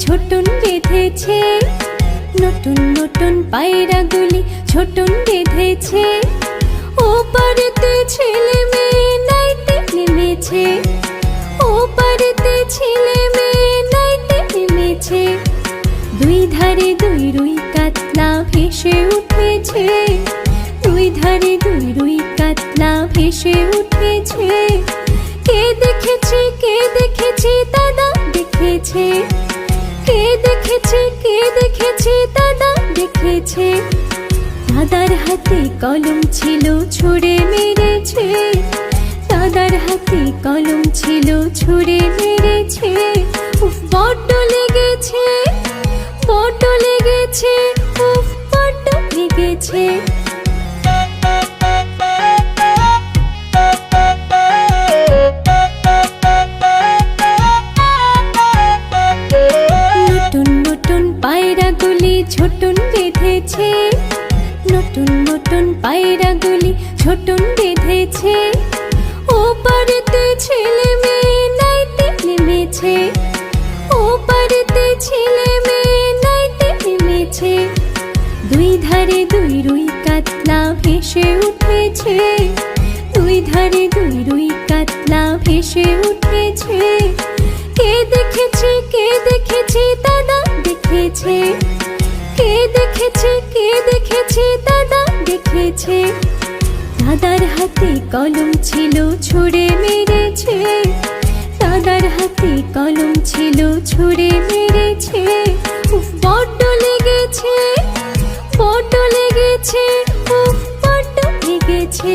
ছোটন বেঁধেছে, নতুন নতুন পায়রাগুলি ছোটন বেঁধেছে। ও পারেতে ছেলে মেয়ে নাইতে নেমেছে, ও পারেতে ছেলে মেয়ে নাইতে নেমেছে। দুই ধারে দুই রুই কাতলা ভেসে উঠেছে, দুই ধারে দুই রুই কাতলা ভেসে উঠেছে। কে দেখেছে, কে দেখেছে, দাদা দেখেছে। কে দেখেছে, কে দেখেছে, দাদা দেখেছে। দাদার হাতে কলম ছিল ছুঁড়ে মেরেছে, দাদার হাতে কলম ছিল ছুঁড়ে মেরেছে। উফ বড্ড লেগেছে, বড্ড লেগেছে, উফ বড্ড লেগেছে। নতুন নতুন পায়রাগুলি ছোটন বেঁধেছে, নতুন নতুন পায়রাগুলি ছোটন বেঁধেছে। ও পারেতে ছেলে মেয়ে নাইতে নেমেছে, ও পারেতে ছেলে মেয়ে নাইতে নেমেছে। দুই ধারে দুই রুই কাতলা ভেসে উঠেছে, দুই ধারে দুই রুই কাতলা ভেসে উঠেছে। কে দেখেছে, কে দেখেছে, দাদা দেখেছে। কে দেখেছে, কে দেখেছে, দাদা দেখেছে। দাদার হাতে কলম ছিল ছুঁড়ে মেরেছে, দাদার হাতে কলম ছিল ছুঁড়ে মেরেছে। উফ বড্ড লেগেছে, বড্ড লেগেছে, উফ বড্ড লেগেছে।